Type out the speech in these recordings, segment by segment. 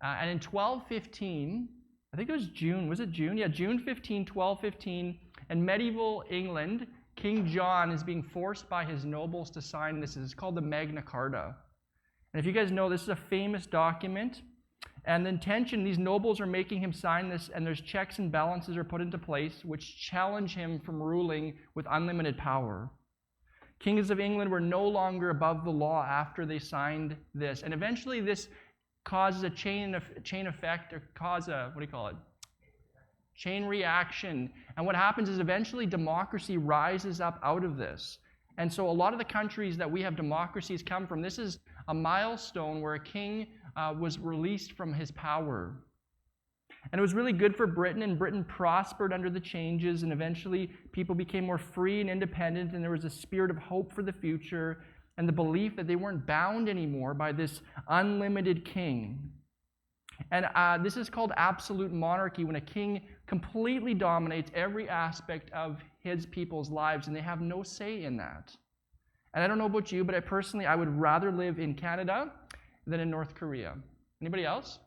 And in 1215, I think it was June, was it June? Yeah, June 15, 1215, in medieval England, King John is being forced by his nobles to sign this. It's called the Magna Carta. And if you guys know, this is a famous document. And the intention, these nobles are making him sign this, and there's checks and balances are put into place which challenge him from ruling with unlimited power. Kings of England were no longer above the law after they signed this. And eventually this causes a chain effect, or cause a, chain reaction. And what happens is eventually democracy rises up out of this. And so a lot of the countries that we have democracies come from, this is a milestone where a king was released from his power. And it was really good for Britain, and Britain prospered under the changes, and eventually people became more free and independent, and there was a spirit of hope for the future and the belief that they weren't bound anymore by this unlimited king. And this is called absolute monarchy, when a king completely dominates every aspect of his people's lives, and they have no say in that. And I don't know about you, but I would rather live in Canada than in North Korea. Anybody else?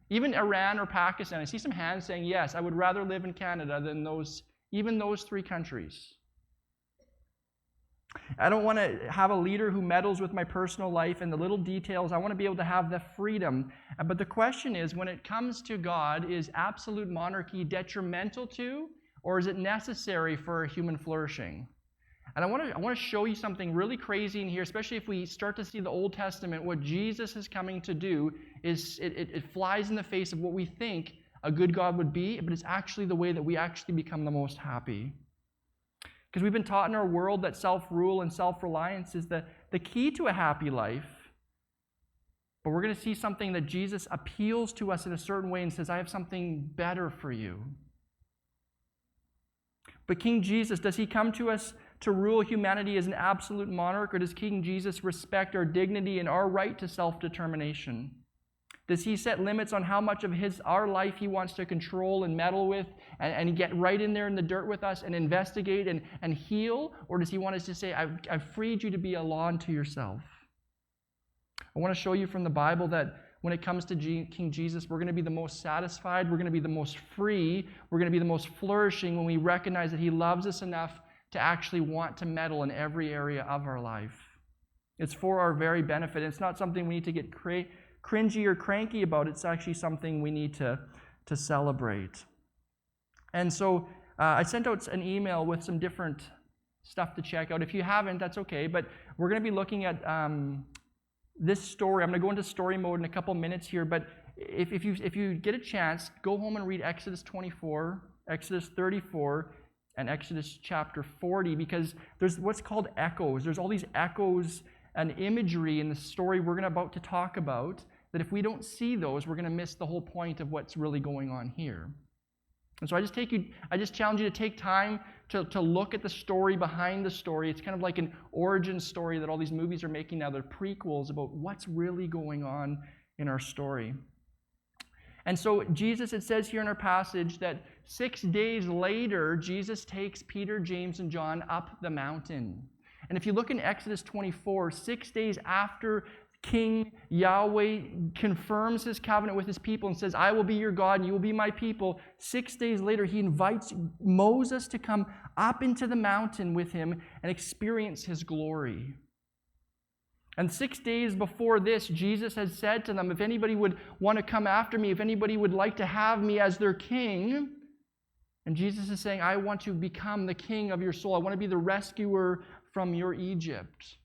Even Iran or Pakistan. I see some hands saying, yes, I would rather live in Canada than those three countries. I don't want to have a leader who meddles with my personal life and the little details. I want to be able to have the freedom. But the question is, when it comes to God, is absolute monarchy detrimental to, or is it necessary for human flourishing? And I want to show you something really crazy in here, especially if we start to see the Old Testament. What Jesus is coming to do is it flies in the face of what we think a good God would be, but it's actually the way that we actually become the most happy. Because we've been taught in our world that self-rule and self-reliance is the key to a happy life. But we're going to see something that Jesus appeals to us in a certain way and says, I have something better for you. But King Jesus, does he come to us to rule humanity as an absolute monarch, or does King Jesus respect our dignity and our right to self-determination? Does he set limits on how much of our life he wants to control and meddle with and get right in there in the dirt with us and investigate and heal? Or does he want us to say, I've freed you to be a law unto yourself? I want to show you from the Bible that when it comes to King Jesus, we're going to be the most satisfied, we're going to be the most free, we're going to be the most flourishing when we recognize that he loves us enough to actually want to meddle in every area of our life. It's for our very benefit. It's not something we need to get cringy or cranky about. It's actually something we need to celebrate. And so I sent out an email with some different stuff to check out. If you haven't, that's okay. But we're going to be looking at this story. I'm going to go into story mode in a couple minutes here. But if you get a chance, go home and read Exodus 24, Exodus 34, and Exodus chapter 40, because there's what's called echoes. There's all these echoes and imagery in the story we're about to talk about, that if we don't see those, we're going to miss the whole point of what's really going on here. And so I just challenge you to take time to look at the story behind the story. It's kind of like an origin story that all these movies are making now. They're prequels about what's really going on in our story. And so Jesus, it says here in our passage that 6 days later, Jesus takes Peter, James, and John up the mountain. And if you look in Exodus 24, 6 days after King Yahweh confirms his covenant with his people and says, I will be your God and you will be my people, 6 days later, he invites Moses to come up into the mountain with him and experience his glory. And 6 days before this, Jesus had said to them, if anybody would want to come after me, if anybody would like to have me as their king, and Jesus is saying, I want to become the king of your soul. I want to be the rescuer from your Egypt.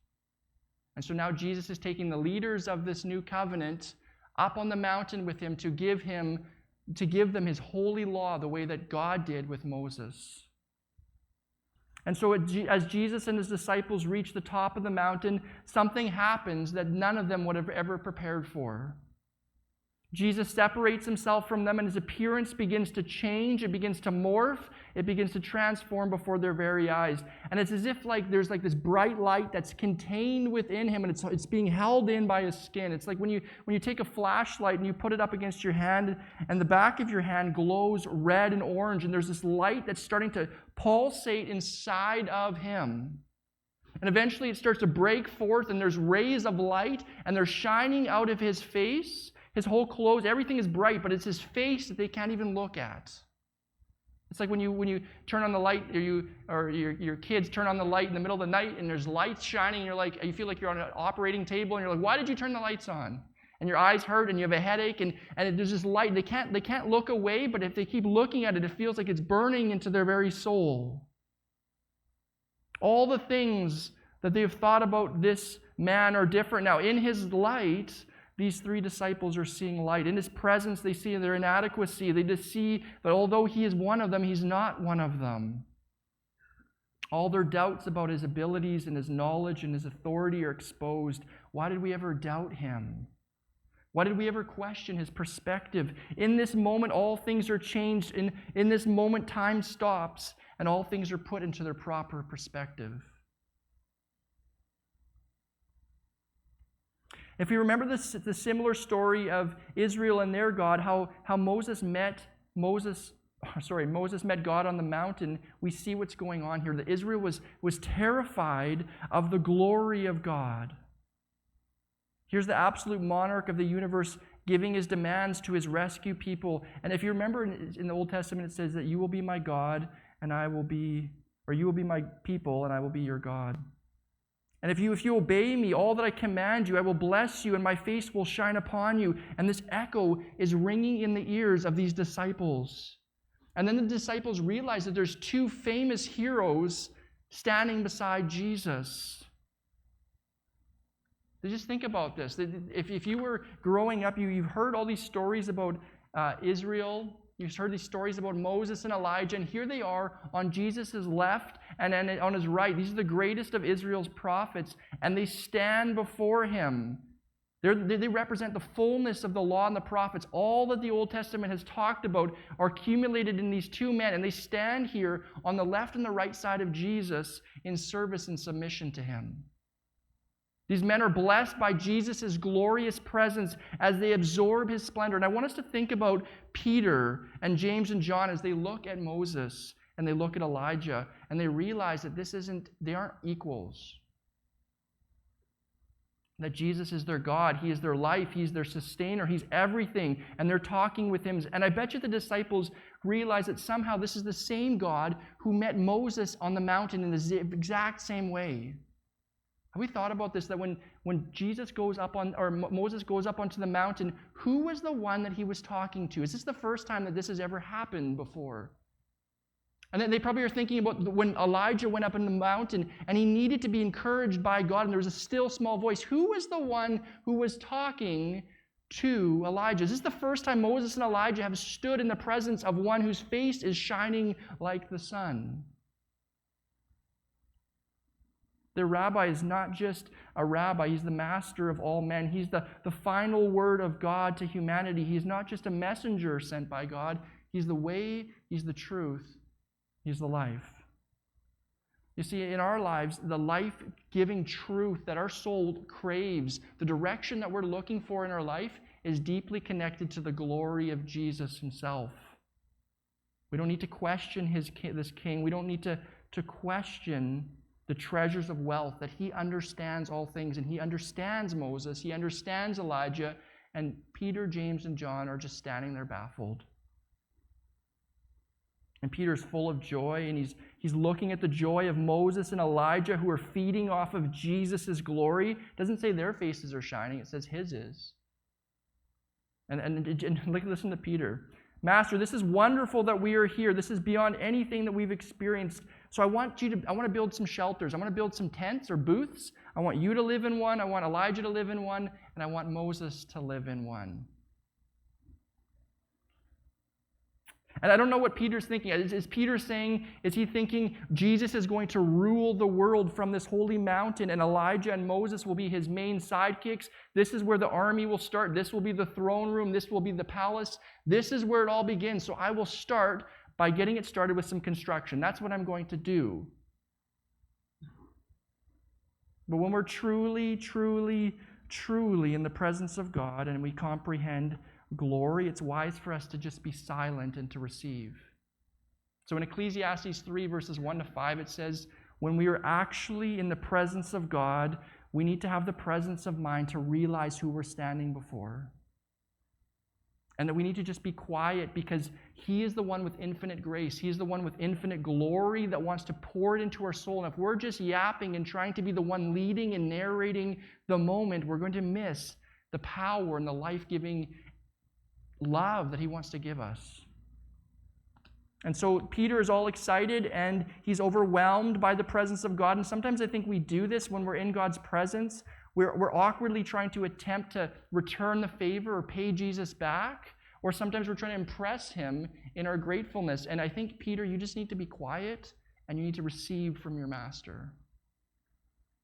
And so now Jesus is taking the leaders of this new covenant up on the mountain with him to give them his holy law the way that God did with Moses. And so as Jesus and his disciples reach the top of the mountain, something happens that none of them would have ever prepared for. Jesus separates himself from them and his appearance begins to change. It begins to morph. It begins to transform before their very eyes. And it's as if there's this bright light that's contained within him and it's being held in by his skin. It's like when you take a flashlight and you put it up against your hand and the back of your hand glows red and orange and there's this light that's starting to pulsate inside of him. And eventually it starts to break forth and there's rays of light and they're shining out of his face. His whole clothes, everything is bright, but it's his face that they can't even look at. It's like when you turn on the light, or your kids turn on the light in the middle of the night, and there's lights shining, and you feel like you're on an operating table, and you're like, why did you turn the lights on? And your eyes hurt, and you have a headache, and there's this light. They can't look away, but if they keep looking at it, it feels like it's burning into their very soul. All the things that they've thought about this man are different now. In his light, these three disciples are seeing light. In his presence, they see their inadequacy. They just see that although he is one of them, he's not one of them. All their doubts about his abilities and his knowledge and his authority are exposed. Why did we ever doubt him? Why did we ever question his perspective? In this moment, all things are changed. In this moment, time stops, and all things are put into their proper perspective. If you remember the similar story of Israel and their God, how Moses met God on the mountain, we see what's going on here. That Israel was terrified of the glory of God. Here's the absolute monarch of the universe giving his demands to his rescue people. And if you remember in the Old Testament, it says that you will be my God, and you will be my people, and I will be your God. And if you obey me, all that I command you, I will bless you, and my face will shine upon you. And this echo is ringing in the ears of these disciples. And then the disciples realize that there's two famous heroes standing beside Jesus. So just think about this. If you were growing up, you've heard all these stories about Israel. You've heard these stories about Moses and Elijah, and here they are on Jesus' left and on his right. These are the greatest of Israel's prophets, and they stand before him. They represent the fullness of the law and the prophets. All that the Old Testament has talked about are accumulated in these two men, and they stand here on the left and the right side of Jesus in service and submission to him. These men are blessed by Jesus' glorious presence as they absorb his splendor. And I want us to think about Peter and James and John as they look at Moses and they look at Elijah, and they realize that they aren't equals. That Jesus is their God, he is their life, he's their sustainer, he's everything, and they're talking with him. And I bet you the disciples realize that somehow this is the same God who met Moses on the mountain in the exact same way. Have we thought about this, that when Jesus goes up Moses goes up onto the mountain, who was the one that he was talking to? Is this the first time that this has ever happened before? And then they probably are thinking about when Elijah went up in the mountain and he needed to be encouraged by God, and there was a still small voice. Who was the one who was talking to Elijah? Is this the first time Moses and Elijah have stood in the presence of one whose face is shining like the sun? The rabbi is not just a rabbi. He's the master of all men. He's the final word of God to humanity. He's not just a messenger sent by God. He's the way, he's the truth, he's the life. You see, in our lives, the life-giving truth that our soul craves, the direction that we're looking for in our life, is deeply connected to the glory of Jesus himself. We don't need to question this king. We don't need to question the treasures of wealth, that he understands all things, and he understands Moses, he understands Elijah, and Peter, James, and John are just standing there baffled. And Peter's full of joy, and he's looking at the joy of Moses and Elijah who are feeding off of Jesus' glory. It doesn't say their faces are shining, it says his is. And listen to Peter. Master, this is wonderful that we are here. This is beyond anything that we've experienced. So I want to build some shelters. I want to build some tents or booths. I want you to live in one. I want Elijah to live in one. And I want Moses to live in one. And I don't know what Peter's thinking. Is Peter saying, is he thinking Jesus is going to rule the world from this holy mountain and Elijah and Moses will be his main sidekicks? This is where the army will start. This will be the throne room. This will be the palace. This is where it all begins. So I will start by getting it started with some construction. That's what I'm going to do. But when we're truly, truly, truly in the presence of God and we comprehend glory, it's wise for us to just be silent and to receive. So in Ecclesiastes 3, verses 1 to 5, it says, when we are actually in the presence of God, we need to have the presence of mind to realize who we're standing before. and that we need to just be quiet because he is the one with infinite grace. He is the one with infinite glory that wants to pour it into our soul. And if we're just yapping and trying to be the one leading and narrating the moment, we're going to miss the power and the life-giving love that he wants to give us. And so Peter is all excited and he's overwhelmed by the presence of God. And sometimes I think we do this when we're in God's presence. We're awkwardly trying to attempt to return the favor or pay Jesus back. Or sometimes we're trying to impress him in our gratefulness. And I think, Peter, you just need to be quiet and you need to receive from your master.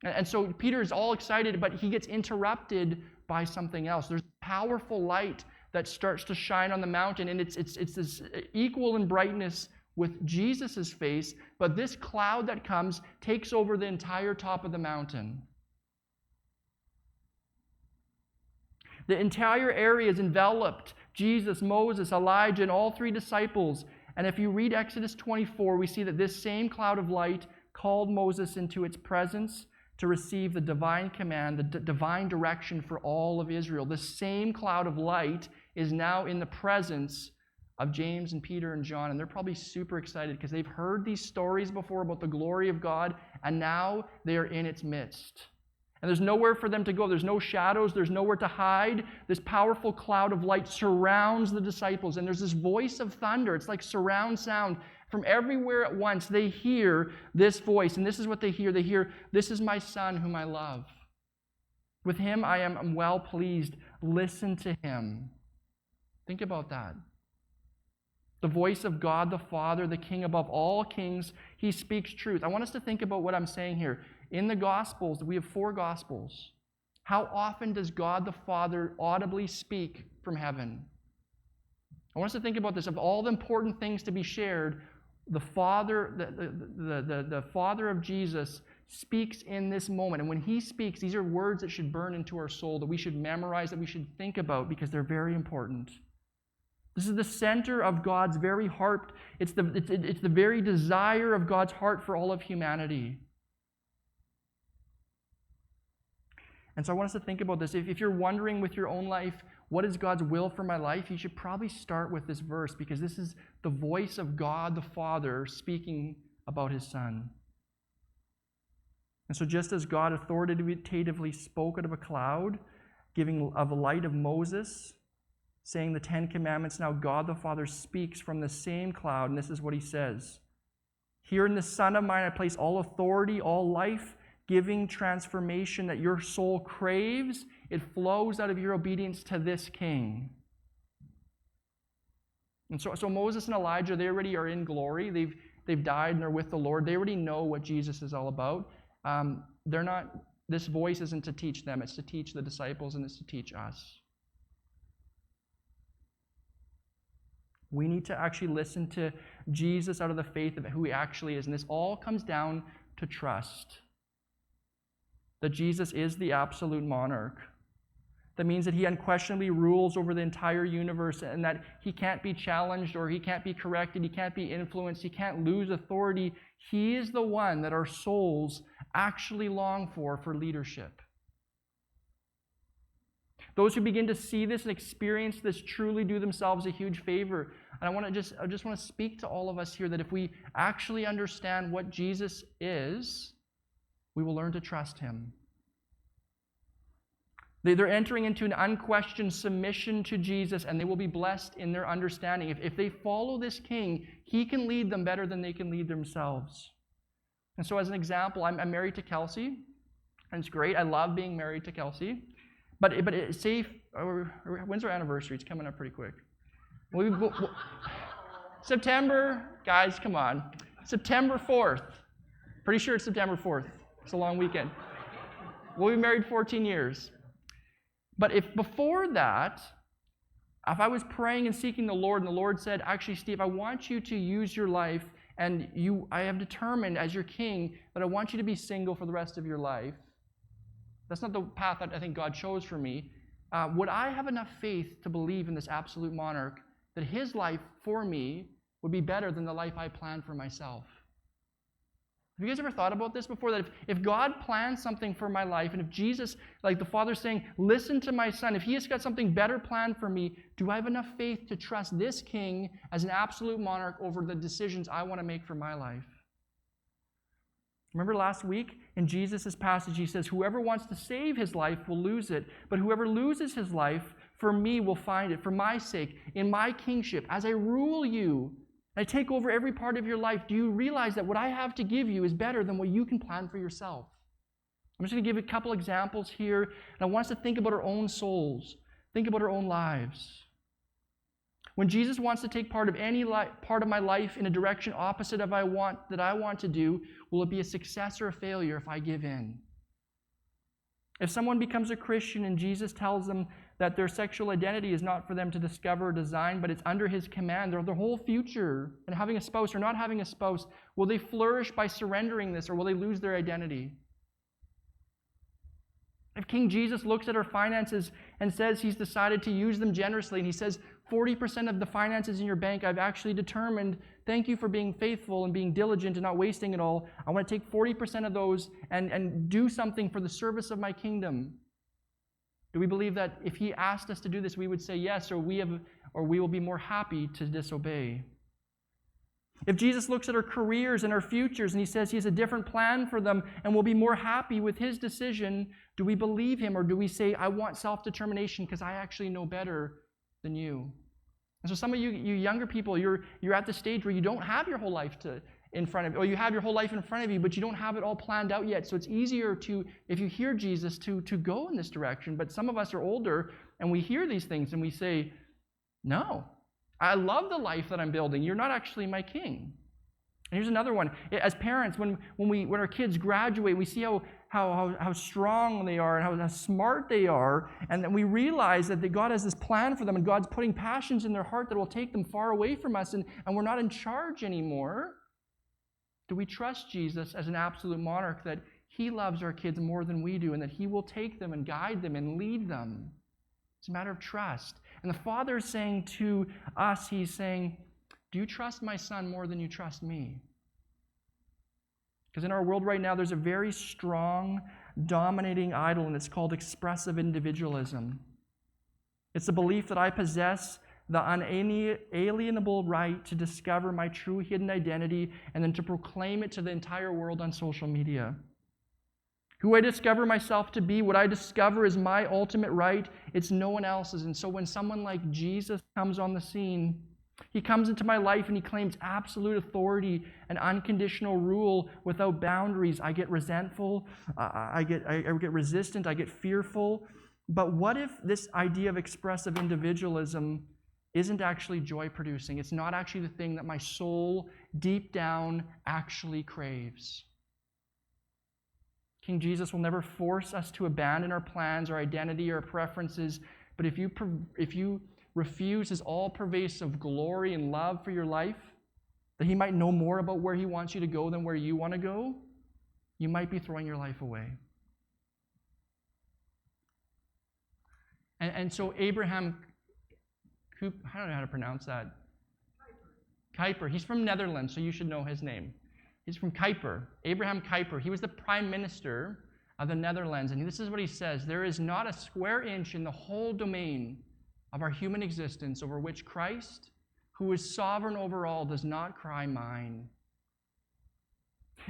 And so Peter is all excited, but he gets interrupted by something else. There's powerful light that starts to shine on the mountain, and it's this equal in brightness with Jesus' face, but this cloud that comes takes over the entire top of the mountain. The entire area is enveloped. Jesus, Moses, Elijah, and all three disciples. And if you read Exodus 24, we see that this same cloud of light called Moses into its presence to receive the divine command, the divine direction for all of Israel. This same cloud of light is now in the presence of James and Peter and John, and they're probably super excited because they've heard these stories before about the glory of God, and now they are in its midst. And there's nowhere for them to go. There's no shadows. There's nowhere to hide. This powerful cloud of light surrounds the disciples, and there's this voice of thunder. It's like surround sound. From everywhere at once, they hear this voice, and this is what they hear. They hear, "This is my Son whom I love. With him I am well pleased. Listen to him." Think about that. The voice of God the Father, the King above all kings, he speaks truth. I want us to think about what I'm saying here. In the Gospels, we have 4 Gospels. How often does God the Father audibly speak from heaven? I want us to think about this. Of all the important things to be shared, the Father, the Father of Jesus speaks in this moment. And when he speaks, these are words that should burn into our soul, that we should memorize, that we should think about, because they're very important. This is the center of God's very heart. It's the very desire of God's heart for all of humanity. And so I want us to think about this. If you're wondering with your own life, what is God's will for my life? You should probably start with this verse, because this is the voice of God the Father speaking about his Son. And so just as God authoritatively spoke out of a cloud, giving of a light of Moses, saying the 10 Commandments, now God the Father speaks from the same cloud, and this is what he says. "Here in the Son of mine I place all authority, all life-giving transformation that your soul craves. It flows out of your obedience to this King." And so Moses and Elijah, they already are in glory. They've died and they're with the Lord. They already know what Jesus is all about. This voice isn't to teach them. It's to teach the disciples, and it's to teach us. We need to actually listen to Jesus out of the faith of who he actually is. And this all comes down to trust. That Jesus is the absolute monarch. That means that he unquestionably rules over the entire universe, and that he can't be challenged, or he can't be corrected, he can't be influenced, he can't lose authority. He is the one that our souls actually long for leadership. Those who begin to see this and experience this truly do themselves a huge favor. And I just want to speak to all of us here that if we actually understand what Jesus is, we will learn to trust him. They're entering into an unquestioned submission to Jesus, and they will be blessed in their understanding. If they follow this King, he can lead them better than they can lead themselves. And so as an example, I'm married to Kelsey, and it's great. I love being married to Kelsey. But it's safe. When's our anniversary? It's coming up pretty quick. September, guys, come on. September 4th. Pretty sure it's September 4th. It's a long weekend. We'll be married 14 years. But if before that, if I was praying and seeking the Lord, and the Lord said, "Actually, Steve, I want you to use your life, and I have determined as your King that I want you to be single for the rest of your life," that's not the path that I think God chose for me. Would I have enough faith to believe in this absolute monarch that his life for me would be better than the life I planned for myself? Have you guys ever thought about this before? That if God plans something for my life, and if Jesus, like the Father's saying, listen to my Son, if He has got something better planned for me, do I have enough faith to trust this King as an absolute monarch over the decisions I want to make for my life? Remember last week in Jesus' passage, He says, whoever wants to save his life will lose it, but whoever loses his life for me will find it, for my sake, in my kingship, as I rule you, I take over every part of your life. Do you realize that what I have to give you is better than what you can plan for yourself? I'm just going to give you a couple examples here, and I want us to think about our own souls, think about our own lives. When Jesus wants to take part of any part of my life in a direction opposite of that I want to do, will it be a success or a failure if I give in? If someone becomes a Christian and Jesus tells them that their sexual identity is not for them to discover or design, but it's under His command, their whole future, and having a spouse or not having a spouse, will they flourish by surrendering this, or will they lose their identity? If King Jesus looks at our finances and says He's decided to use them generously, and He says, 40% of the finances in your bank, I've actually determined, thank you for being faithful and being diligent and not wasting it all. I want to take 40% of those and do something for the service of my kingdom. Do we believe that if He asked us to do this, we would say yes, or we will be more happy to disobey? If Jesus looks at our careers and our futures and He says He has a different plan for them and we'll be more happy with His decision, do we believe Him, or do we say, I want self-determination because I actually know better than you? And so some of you younger people, you're at the stage where you don't have your whole life in front of you, or you have your whole life in front of you, but you don't have it all planned out yet. So it's easier to, if you hear Jesus, to go in this direction. But some of us are older, and we hear these things, and we say, no, I love the life that I'm building. You're not actually my king. And here's another one. As parents, when our kids graduate, we see how strong they are and how smart they are, and then we realize that God has this plan for them, and God's putting passions in their heart that will take them far away from us, and we're not in charge anymore. Do we trust Jesus as an absolute monarch, that He loves our kids more than we do, and that He will take them and guide them and lead them? It's a matter of trust. And the Father is saying to us, He's saying, do you trust my Son more than you trust me? Because in our world right now, there's a very strong, dominating idol, and it's called expressive individualism. It's the belief that I possess the unalienable right to discover my true hidden identity and then to proclaim it to the entire world on social media. Who I discover myself to be, what I discover is my ultimate right. It's no one else's. And so when someone like Jesus comes on the scene, He comes into my life and He claims absolute authority and unconditional rule without boundaries. I get resentful, I get resistant, I get fearful. But what if this idea of expressive individualism isn't actually joy-producing? It's not actually the thing that my soul deep down actually craves. King Jesus will never force us to abandon our plans, our identity, our preferences. But if you refuse His all-pervasive glory and love for your life, that He might know more about where He wants you to go than where you want to go, you might be throwing your life away. And so Abraham, I don't know how to pronounce that. Kuyper. He's from Netherlands, so you should know his name. He's from Kuyper. Abraham Kuyper. He was the prime minister of the Netherlands, and this is what he says: there is not a square inch in the whole domain of our human existence over which Christ, who is sovereign over all, does not cry mine.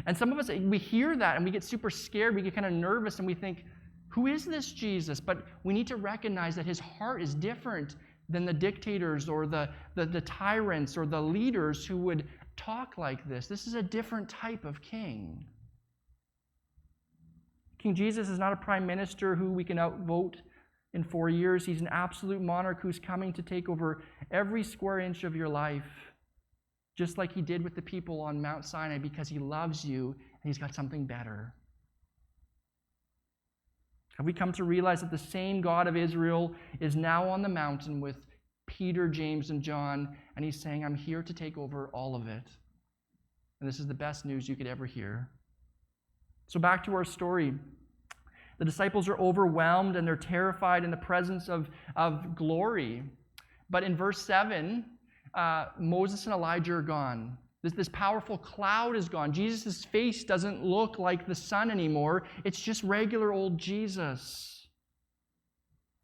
And some of us, we hear that and we get super scared, we get kind of nervous, and we think, who is this Jesus? But we need to recognize that His heart is different than the dictators or the tyrants or the leaders who would talk like this. This is a different type of king. King Jesus is not a prime minister who we can outvote in 4 years. He's an absolute monarch who's coming to take over every square inch of your life, just like He did with the people on Mount Sinai, because He loves you and He's got something better. Have we come to realize that the same God of Israel is now on the mountain with Peter, James, and John, and He's saying, I'm here to take over all of it. And this is the best news you could ever hear. So back to our story. The disciples are overwhelmed and they're terrified in the presence of glory. But in verse 7, Moses and Elijah are gone. This powerful cloud is gone. Jesus' face doesn't look like the sun anymore. It's just regular old Jesus.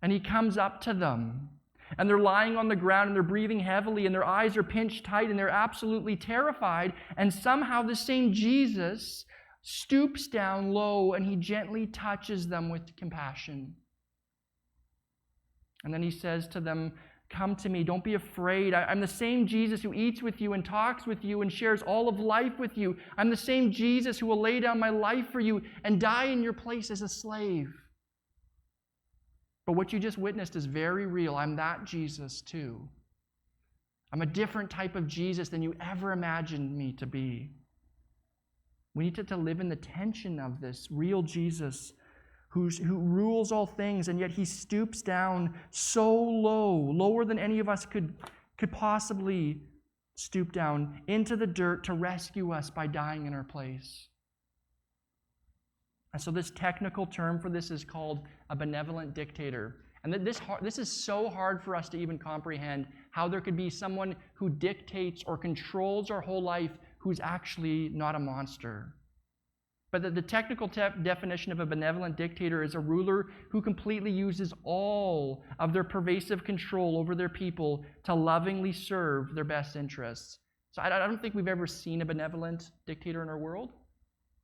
And he comes up to them. And they're lying on the ground and they're breathing heavily and their eyes are pinched tight and they're absolutely terrified. And somehow the same Jesus stoops down low and he gently touches them with compassion. And then he says to them, "Come to me, don't be afraid. I'm the same Jesus who eats with you and talks with you and shares all of life with you. I'm the same Jesus who will lay down my life for you and die in your place as a slave. But what you just witnessed is very real. I'm that Jesus too. I'm a different type of Jesus than you ever imagined me to be." We need to live in the tension of this real Jesus who rules all things, and yet he stoops down so low, lower than any of us could possibly stoop down into the dirt to rescue us by dying in our place. And so this technical term for this is called a benevolent dictator. And this is so hard for us to even comprehend, how there could be someone who dictates or controls our whole life who's actually not a monster. But the technical definition of a benevolent dictator is a ruler who completely uses all of their pervasive control over their people to lovingly serve their best interests. So I don't think we've ever seen a benevolent dictator in our world.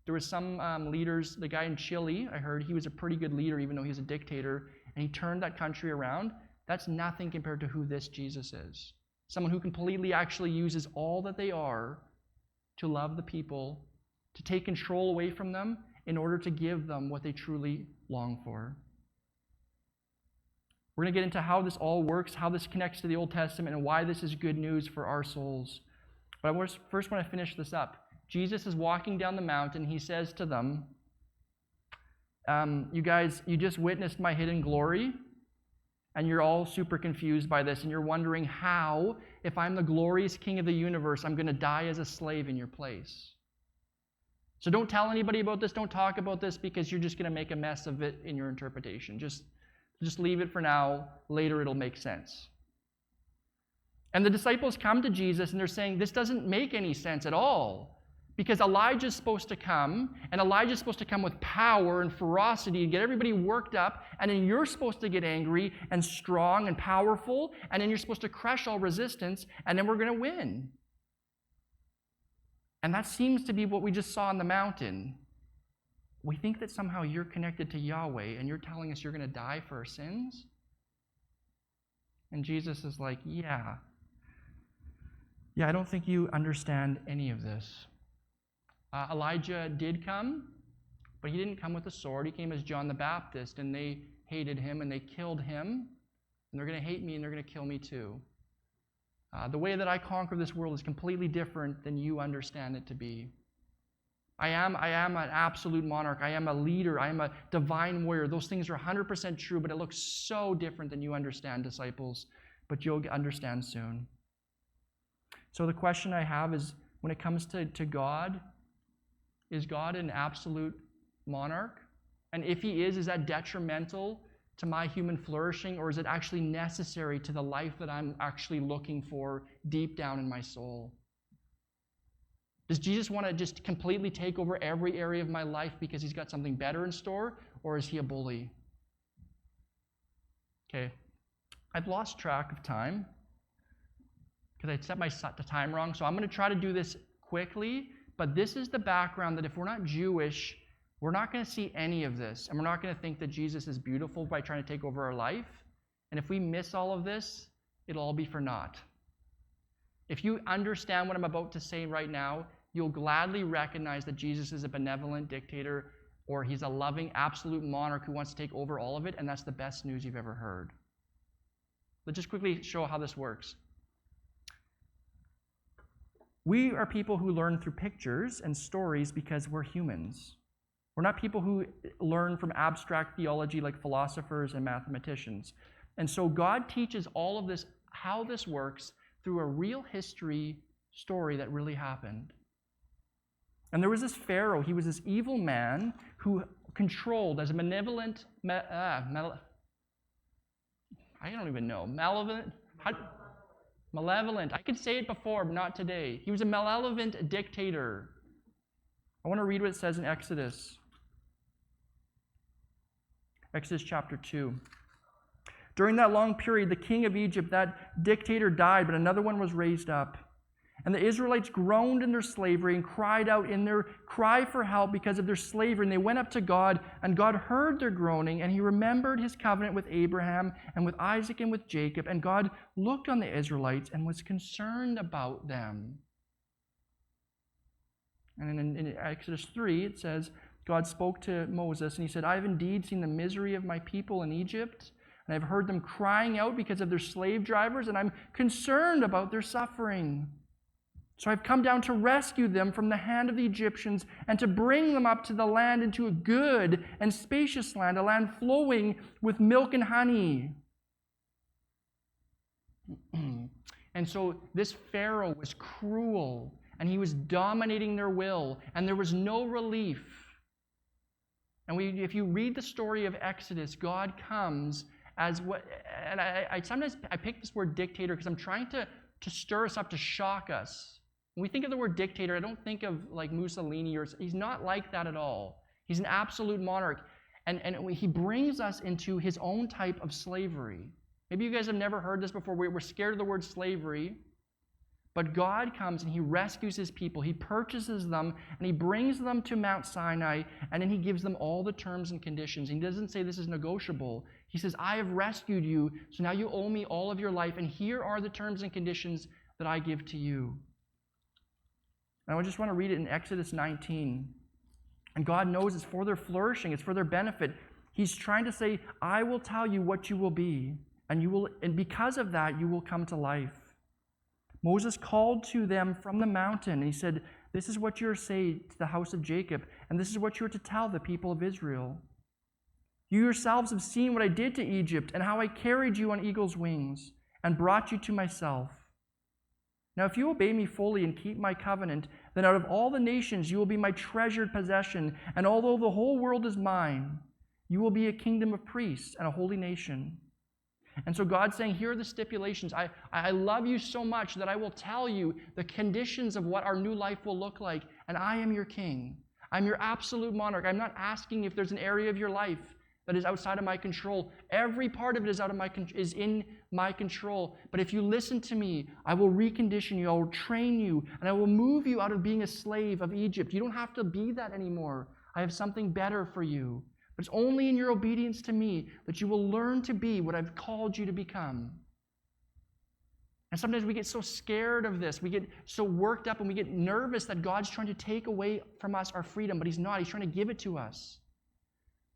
There was some leaders, the guy in Chile, I heard, he was a pretty good leader even though he was a dictator, and he turned that country around. That's nothing compared to who this Jesus is. Someone who completely actually uses all that they are to love the people, to take control away from them in order to give them what they truly long for. We're going to get into how this all works, how this connects to the Old Testament, and why this is good news for our souls. But I first want to finish this up. Jesus is walking down the mountain. He says to them, "You guys, you just witnessed my hidden glory, and you're all super confused by this, and you're wondering how, if I'm the glorious King of the universe, I'm going to die as a slave in your place. So don't tell anybody about this. Don't talk about this, because you're just going to make a mess of it in your interpretation. Just leave it for now. Later it'll make sense." And the disciples come to Jesus, and they're saying, "This doesn't make any sense at all. Because Elijah's supposed to come, and Elijah's supposed to come with power and ferocity and get everybody worked up, and then you're supposed to get angry and strong and powerful, and then you're supposed to crush all resistance, and then we're going to win." And that seems to be what we just saw on the mountain. We think that somehow you're connected to Yahweh, and you're telling us you're going to die for our sins? And Jesus is like, yeah, I don't think you understand any of this. Elijah did come, but he didn't come with a sword. He came as John the Baptist, and they hated him, and they killed him. And they're going to hate me, and they're going to kill me too. The way that I conquer this world is completely different than you understand it to be. I am an absolute monarch. I am a leader. I am a divine warrior. Those things are 100% true, but it looks so different than you understand, disciples. But you'll understand soon. So the question I have is, when it comes to God, is God an absolute monarch? And if he is that detrimental to my human flourishing, or is it actually necessary to the life that I'm actually looking for deep down in my soul? Does Jesus want to just completely take over every area of my life because he's got something better in store, or is he a bully? Okay, I've lost track of time because I set my time wrong, so I'm going to try to do this quickly. But this is the background that if we're not Jewish, we're not going to see any of this. And we're not going to think that Jesus is beautiful by trying to take over our life. And if we miss all of this, it'll all be for naught. If you understand what I'm about to say right now, you'll gladly recognize that Jesus is a benevolent dictator, or he's a loving, absolute monarch who wants to take over all of it, and that's the best news you've ever heard. Let's just quickly show how this works. We are people who learn through pictures and stories because we're humans. We're not people who learn from abstract theology like philosophers and mathematicians. And so God teaches all of this, how this works, through a real history story that really happened. And there was this Pharaoh. He was this evil man who controlled as a malevolent, I don't even know, malevolent, Malevolent. I could say it before, but not today. He was a malevolent dictator. I want to read what it says in Exodus. Exodus chapter 2. During that long period, the king of Egypt, that dictator, died, but another one was raised up. And the Israelites groaned in their slavery and cried out in their cry for help because of their slavery. And they went up to God, and God heard their groaning, and he remembered his covenant with Abraham and with Isaac and with Jacob. And God looked on the Israelites and was concerned about them. And in Exodus 3, it says, God spoke to Moses, and he said, I have indeed seen the misery of my people in Egypt, and I've heard them crying out because of their slave drivers, and I'm concerned about their suffering. So I've come down to rescue them from the hand of the Egyptians and to bring them up to the land, into a good and spacious land, a land flowing with milk and honey. And so this Pharaoh was cruel, and he was dominating their will, and there was no relief. And if you read the story of Exodus, God comes as what, and I sometimes pick this word dictator because I'm trying to stir us up, to shock us. When we think of the word dictator, I don't think of like Mussolini, or he's not like that at all. He's an absolute monarch, and he brings us into his own type of slavery. Maybe you guys have never heard this before. We're scared of the word slavery, but God comes and he rescues his people. He purchases them, and he brings them to Mount Sinai, and then he gives them all the terms and conditions. He doesn't say this is negotiable. He says, I have rescued you, so now you owe me all of your life, and here are the terms and conditions that I give to you. And I just want to read it in Exodus 19. And God knows it's for their flourishing, it's for their benefit. He's trying to say, I will tell you what you will be, and because of that, you will come to life. Moses called to them from the mountain, and he said, this is what you're to say to the house of Jacob, and this is what you're to tell the people of Israel. You yourselves have seen what I did to Egypt, and how I carried you on eagle's wings, and brought you to myself. Now, if you obey me fully and keep my covenant, then out of all the nations you will be my treasured possession, and although the whole world is mine, you will be a kingdom of priests and a holy nation. And so God's saying, here are the stipulations. I love you so much that I will tell you the conditions of what our new life will look like, and I am your king. I'm your absolute monarch. I'm not asking if there's an area of your life that is outside of my control. Every part of it is in my control. But if you listen to me, I will recondition you, I will train you, and I will move you out of being a slave of Egypt. You don't have to be that anymore. I have something better for you. But it's only in your obedience to me that you will learn to be what I've called you to become. And sometimes we get so scared of this. We get so worked up and we get nervous that God's trying to take away from us our freedom, but he's not. He's trying to give it to us.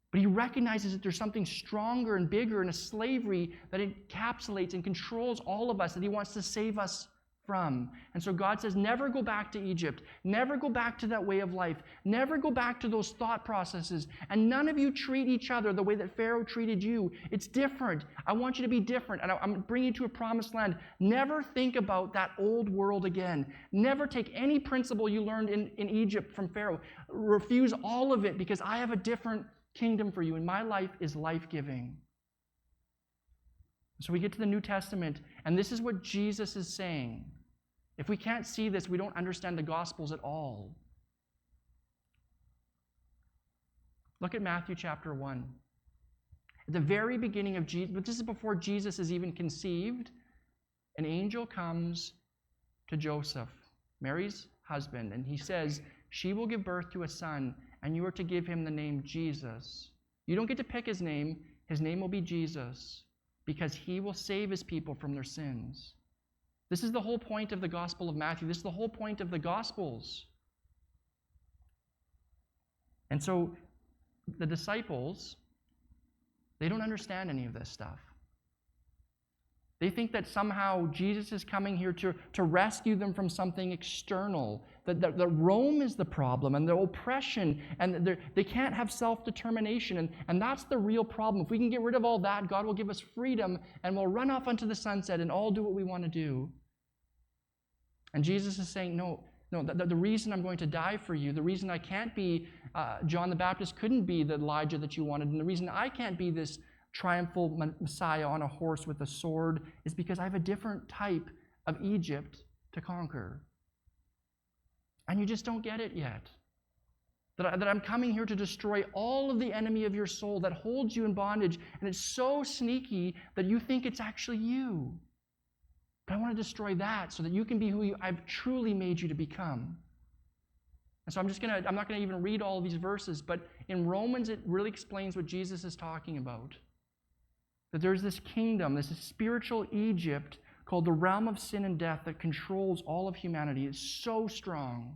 But he recognizes that there's something stronger and bigger in a slavery that encapsulates and controls all of us, that he wants to save us from. And so God says, never go back to Egypt. Never go back to that way of life. Never go back to those thought processes. And none of you treat each other the way that Pharaoh treated you. It's different. I want you to be different. And I'm bringing you to a promised land. Never think about that old world again. Never take any principle you learned in Egypt from Pharaoh. Refuse all of it, because I have a different kingdom for you, and my life is life-giving. So we get to the New Testament, and this is what Jesus is saying. If we can't see this, we don't understand the Gospels at all. Look at Matthew chapter 1. At the very beginning of Jesus, but this is before Jesus is even conceived, an angel comes to Joseph, Mary's husband, and he says, she will give birth to a son, and you are to give him the name Jesus. You don't get to pick his name. His name will be Jesus, because he will save his people from their sins. This is the whole point of the Gospel of Matthew. This is the whole point of the Gospels. And so the disciples, they don't understand any of this stuff. They think that somehow Jesus is coming here to rescue them from something external, that Rome is the problem and the oppression, and they can't have self-determination, and that's the real problem. If we can get rid of all that, God will give us freedom, and we'll run off into the sunset and all do what we want to do. And Jesus is saying, no, the reason I'm going to die for you, the reason I can't be, John the Baptist couldn't be the Elijah that you wanted, and the reason I can't be this triumphal Messiah on a horse with a sword is because I have a different type of Egypt to conquer. And you just don't get it yet. That I'm coming here to destroy all of the enemy of your soul that holds you in bondage, and it's so sneaky that you think it's actually you. But I want to destroy that so that you can be who I've truly made you to become. And so I'm not going to even read all of these verses, but in Romans it really explains what Jesus is talking about. That there's this kingdom, this spiritual Egypt called the realm of sin and death that controls all of humanity. It's so strong.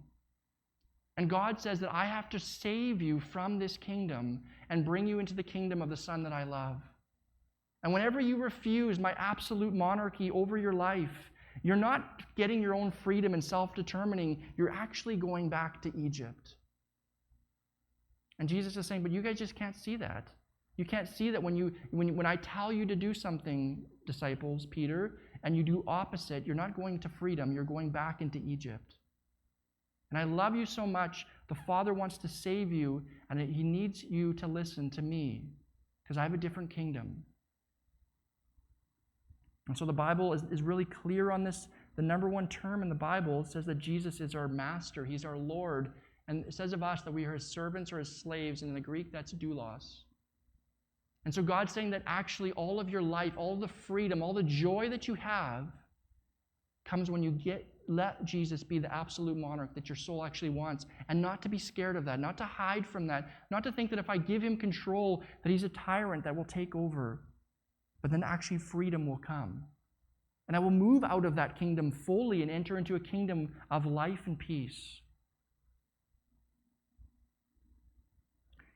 And God says that I have to save you from this kingdom and bring you into the kingdom of the Son that I love. And whenever you refuse my absolute monarchy over your life, you're not getting your own freedom and self-determining. You're actually going back to Egypt. And Jesus is saying, but you guys just can't see that. You can't see that when I tell you to do something, disciples, Peter, and you do opposite, you're not going to freedom, you're going back into Egypt. And I love you so much, the Father wants to save you, and He needs you to listen to me, because I have a different kingdom. And so the Bible is really clear on this. The number one term in the Bible says that Jesus is our master, He's our Lord, and it says of us that we are His servants or His slaves, and in the Greek that's doulos. And so God's saying that actually all of your life, all the freedom, all the joy that you have comes when you let Jesus be the absolute monarch that your soul actually wants, and not to be scared of that, not to hide from that, not to think that if I give Him control, that He's a tyrant that will take over, but then actually freedom will come. And I will move out of that kingdom fully and enter into a kingdom of life and peace.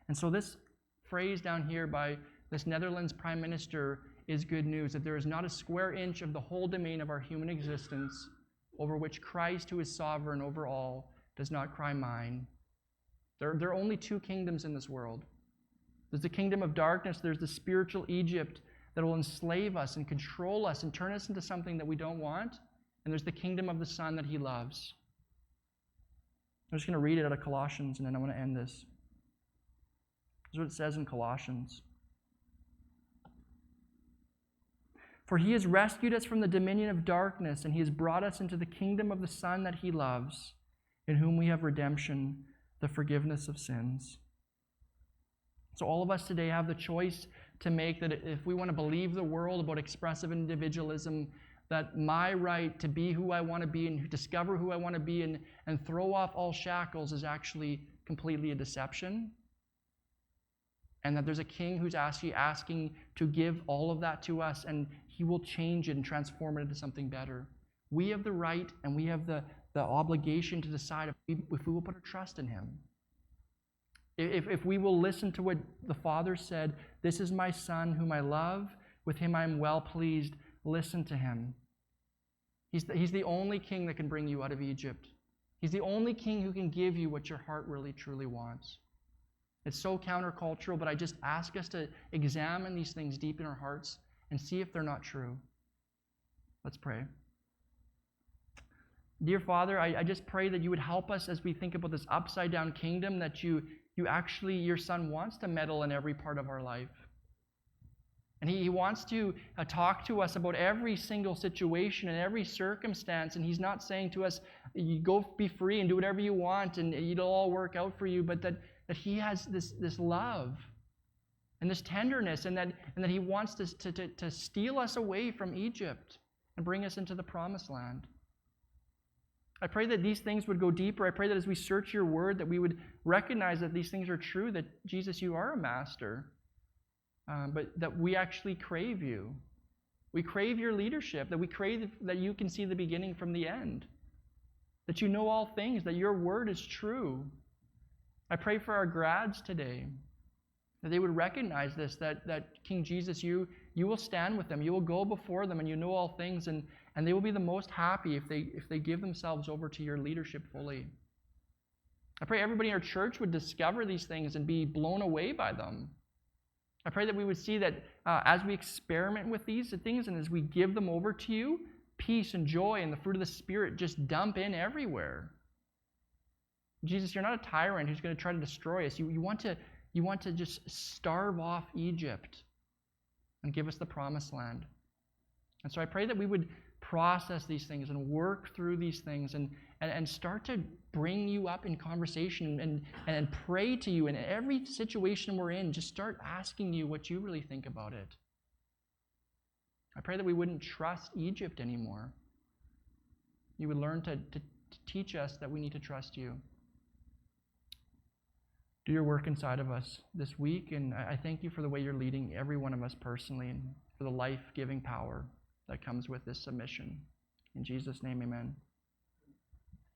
And so this phrase down here by this Netherlands Prime Minister is good news, that there is not a square inch of the whole domain of our human existence over which Christ, who is sovereign over all, does not cry mine. There are only two kingdoms in this world. There's the kingdom of darkness, there's the spiritual Egypt that will enslave us and control us and turn us into something that we don't want, and there's the kingdom of the Son that He loves. I'm just going to read it out of Colossians, and then I want to end this. This is what it says in Colossians. For He has rescued us from the dominion of darkness, and He has brought us into the kingdom of the Son that He loves, in whom we have redemption, the forgiveness of sins. So all of us today have the choice to make, that if we want to believe the world about expressive individualism, that my right to be who I want to be and discover who I want to be and throw off all shackles is actually completely a deception. And that there's a king who's actually asking to give all of that to us, and He will change it and transform it into something better. We have the right and we have the obligation to decide if we will put our trust in Him. If we will listen to what the Father said, this is my Son whom I love, with Him I am well pleased, listen to Him. He's the only king that can bring you out of Egypt. He's the only king who can give you what your heart really truly wants. It's so countercultural, but I just ask us to examine these things deep in our hearts and see if they're not true. Let's pray. Dear Father, I just pray that You would help us as we think about this upside-down kingdom, that you actually, Your Son wants to meddle in every part of our life. And He wants to talk to us about every single situation and every circumstance, and He's not saying to us, you go be free and do whatever you want and it'll all work out for you, but that He has this love and this tenderness, and that He wants to steal us away from Egypt and bring us into the promised land. I pray that these things would go deeper. I pray that as we search Your word, that we would recognize that these things are true, that Jesus, You are a master, but that we actually crave You. We crave Your leadership, that we crave that You can see the beginning from the end, that You know all things, that Your word is true. I pray for our grads today, that they would recognize this, that King Jesus, you will stand with them, You will go before them, and You know all things, and they will be the most happy if they give themselves over to Your leadership fully. I pray everybody in our church would discover these things and be blown away by them. I pray that we would see that as we experiment with these things and as we give them over to You, peace and joy and the fruit of the Spirit just dump in everywhere. Jesus, You're not a tyrant who's going to try to destroy us. You want to just starve off Egypt and give us the promised land. And so I pray that we would process these things and work through these things and start to bring you up in conversation and pray to you in every situation we're in. Just start asking you what you really think about it. I pray that we wouldn't trust Egypt anymore. You would learn to teach us that we need to trust you. Do your work inside of us this week, and I thank you for the way you're leading every one of us personally and for the life-giving power that comes with this submission. In Jesus' name, amen.